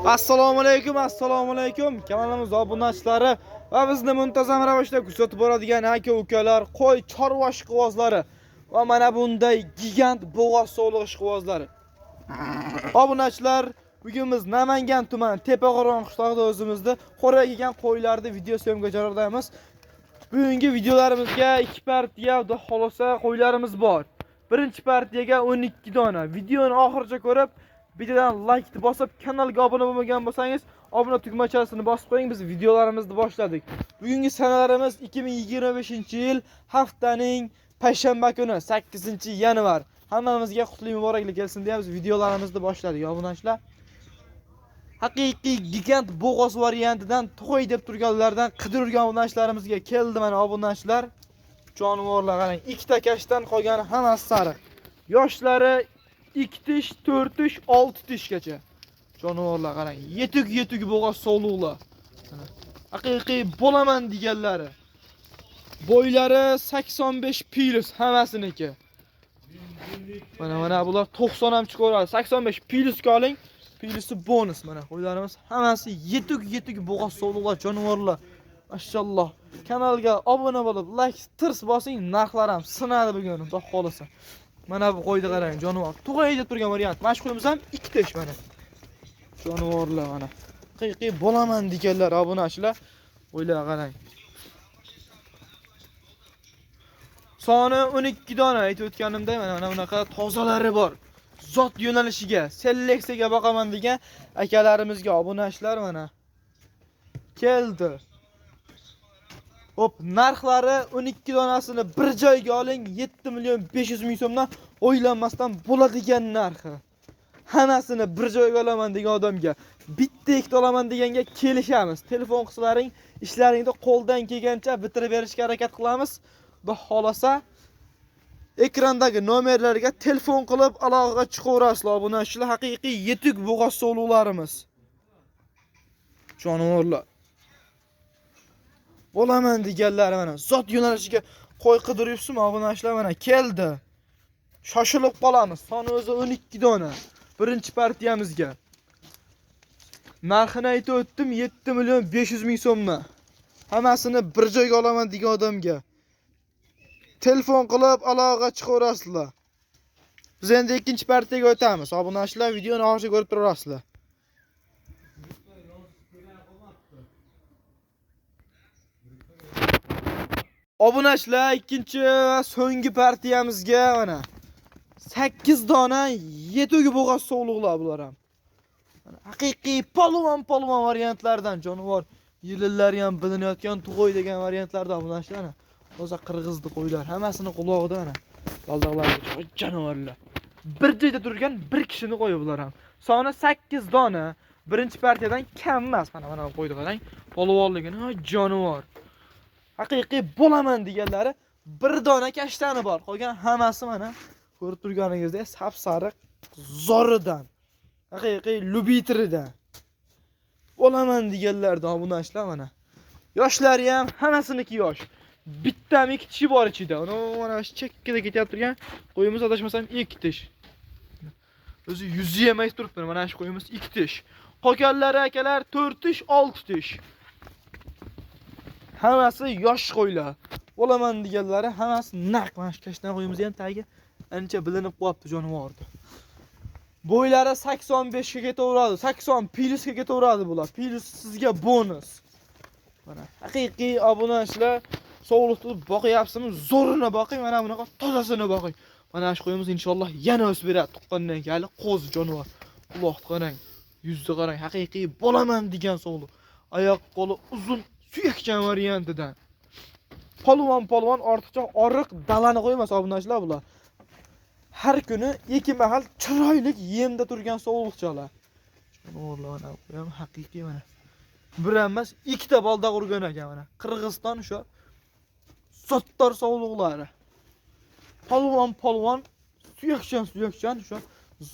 Assalomu alaykum. Kanalimiz obunachilari va bizni muntazam ravishda kuzatib boradigan aka-ukalar, qo'y chorva ishqibozlari va mana bunday gigant bo'g'oz sog'liq ishqibozlari. Obunachilar, bugun biz Namangan tumani Tepaqo'rg'on qishlog'ida o'zimizda qo'rga kelgan qo'ylarni video syomka joylardamiz. Bugungi videolarimizga ikki partiya xudo xolosa qo'ylarimiz bor. Birinchi partiyaga 12 dona. Videoni oxirigacha ko'rib, videodan like bosib, kanalga obuna bo'lmagan bo'lsangiz, obuna tugmachasini bosib qo'ying. Biz videolarimizni boshladik. Bugungi sanalarimiz 2025-yil haftaning payshanba kuni 8-yanvar. Hammamizga qutli muboraklik kelsin deymiz. Videolarimizni boshladik, obunachilar. Haqiqiy gigant bo'g'oz variantidan to'y deb turganlardan qidirgan obunachilarimizga keldi mana obunachilar. Jonivorlar qarang, ikkita kashdan qolgani hammasi sariq. Yoshlari 2 tish, 4 tish, 6 tishgacha. Jonivorlar qarang, yetuk bo'g'oz sog'liqlar. Haqiqiy bo'laman deganlari. Bo'ylari 85 plus hammasiniki. Mana bular 90 ham chiqaradi. 85 plusga oling. Pilusi bonus mana. Qo'ylarimiz hammasi yetuk bo'g'oz sog'liqlar, jonivorlar. Mashalloh. Kanalga obuna bo'lib, like tirs bosing, narxlar ham sinadi bugun, xudo xolasa. Mana bu qo'yni qarang, jonivor. Tug'ay deb turgan variant. Mashqimiz ham 2 tish mana. Jonivorlar mana. Haqiqiy bo'laman deganlar obunachilar. Qo'ylar qarang. Soni 12 dona aytib o'tganimda mana bunaqa tozalari bor. Zot yo'nalishiga, seleksiyaga boqaman degan akalarimizga obunachilar mana keldi. Hop, narxlari 12 donasini bir joyga oling, 7.500.000 so'mdan o'ylanmasdan bo'ladigan narxi. Hammasini bir joyga olaman degan odamga, bitta ikkita olaman deganga kelishamiz. Telefon qilsalaring, ishlaringni qo'ldan kelgancha bitirib berishga harakat qilamiz. Xudo xolasa ekrandagi nomerlarga telefon qilib aloqaga chiqaverasizlar. Obunachilar, haqiqiy yetuk bo'g'oz sog'liqlarimiz. Jonivorlar. Bo'laman deganlari mana zot yo'nalishiga qo'y qidiryapsizmi obunachilar, mana keldi. Shoshilib qolamiz. Soni o'zi 12 dona. Birinchi partiyamizga. Narxini aytib o'tdim, 7.500.000 so'mdan. Hammasini bir joyga olaman degan odamga telefon qilib aloqaga chiqaverasizlar. Biz endi ikkinchi partiyaga o'tamiz. Obunachilar, videoni oxirigacha ko'rib turasizlar. Obunachilar, ikkinchi va so'nggi partiyamizga mana 8 dona yetuk bo'g'oz sog'liqlar bular ham. Haqiqiy polvon variantlardan, jonivor yilillari ham bilinayotgan tug'oy degan variantlardan obunachilar. O'zi qirg'izdi qo'ylar, hammasini quloqida mana. Baldoqlar, jonivorlar. Bir joyda turgan bir kishini qo'yi bular ham. Soni 8 dona. Birinchi partiyadan kam emas. Mana qo'ydi qarang. Polvonligini, jonivor. Haqiqiy bo'laman deganlari bir dona kashtani bor. Qolgan hammasi mana ko'rib turganingizdek sap-sariq zoridan. Haqiqiy lubitridan. Bo'laman deganlardan obunachilar mana. Yoshlari ham hammasiniki yosh. Bittami 2 tishi bor ichida. Mana shu chekkada ketyapti turgan qo'yimiz adashmasam 2 tish. O'zi yuzi ham aytib turibdi. Mana shu qo'yimiz 2 tish. Qolganlari akalar 4 tish, 6 tish. Hammasi yosh qo'ylar. Bo'laman deganlari hammasi naq. Mana shu kashtan qo'yimiz ham tagi ancha bilinib qolibdi jonivorda. Bo'ylari 85 ga ketaveradi, 80 plusga ketaveradi bular. Plus sizga bonus. Mana haqiqiy obunachilar, sog'liqni boqyapsizmi? Zo'rini boqing, mana bunaqa tozasini boqing. Mana shu qo'yimiz inshaalloh yana o'sib beradi. Tuqqandan keyin qo'zi jonivor. Quloqni qarang, yuzni qarang, haqiqiy bo'laman degan sog'liq. Oyoq qo'li uzun, suyakchan variantidan. Polvon ortiqcha oriq dalani qo'ymas obunachilar bular. Har kuni ikki mahal chiroyli yemda turgan sog'liqchalar. Jonivorlar mana ham haqiqiy mana. Bir emas, ikkita baldoq urgan ekan mana. Qirg'iziston shu sottor sog'liqlari. Polvon suyakchan shu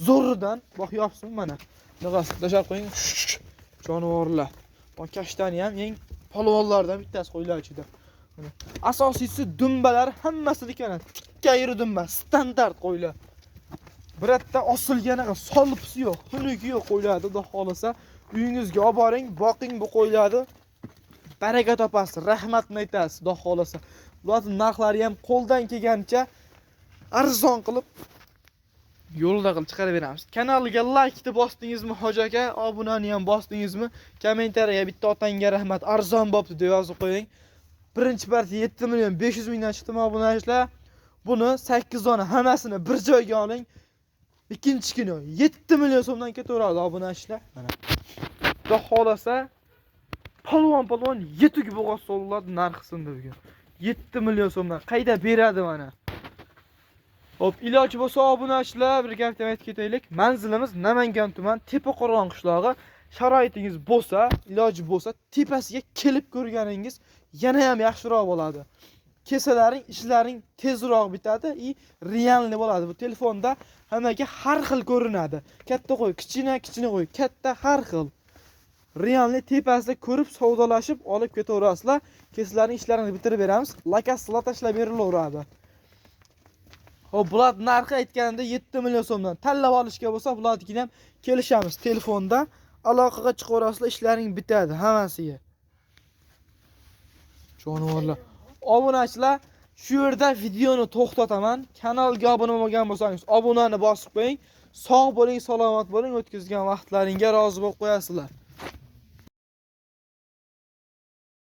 zo'ridan boqyapsiz mana. Naqas tashab qo'ying. Jonivorlar. Bu kashtani ham eng polvonlardan bittasi qo'ylar ichida. Asosiysi dumbalar hammasiniki mana tikkayri dumba, standart qo'ylar. Biratda osilganiga solipsi yo'q, xunuki yo'q qo'ylardi, xudo xolasa uyingizga olib boring, boqing bu qo'ylarni. Baraka topasiz, rahmatni aytasiz, xudo xolasa. Bularning narxlari ham qo'ldan kelgancha arzon qilib yo'lda qilib chiqarib beramiz. Kanalga like bosdingizmi, hoji aka, obunani ham bosdingizmi? Kommentariyaga bitta otangga rahmat, arzon bo'pti deb yozib qo'ying. Birinchi partiya 7 million 500 mingdan chiqdi obunachilar. Buni 8 dona hammasini bir joyga oling. Ikkinchi kino 7 million so'mdan ketaveradi obunachilar. Mana. Xudo xolasa polvon yetuk bo'g'oz so'llarning narxi sindi bugun. 7 million so'mdan qayda beradi mana. Hop, iloji bo'lsa obunachilar, bir gapni aytib ketaylik. Manzilimiz Namangan tuman Tepaqo'rg'on qishlog'i. Sharoitingiz bo'lsa, iloji bo'lsa, tepasiga kelib ko'rganingiz yana ham yaxshiroq bo'ladi. Kesalaring, ishlaring tezroq bitadi, realni bo'ladi. Bu telefonda hammaga har xil ko'rinadi. Katta qo'y, kichkina qo'y, katta har xil. Realni tepasida ko'rib, savdolashib olib ketaverasizlar. Kesalaring, ishlarini bitirib beramiz. Lakaslar tashlab berilaveradi. Hop, bular narxi aytganimda 7 million so'mdan tanlab olishga bo'lsa, bularnikiga ham kelishamiz. Telefonda aloqaga chiqaverasizlar, ishlaring bitadi hammasiga. Jonivorlar. Obunachilar, shu yerda videoni to'xtataman. Kanalga obuna bo'lmagan bo'lsangiz, obunani bosib qo'ying. Sog' bo'ling, salomat bo'ling, o'tkazgan vaqtlaringga rozi bo'lib qo'yasizlar.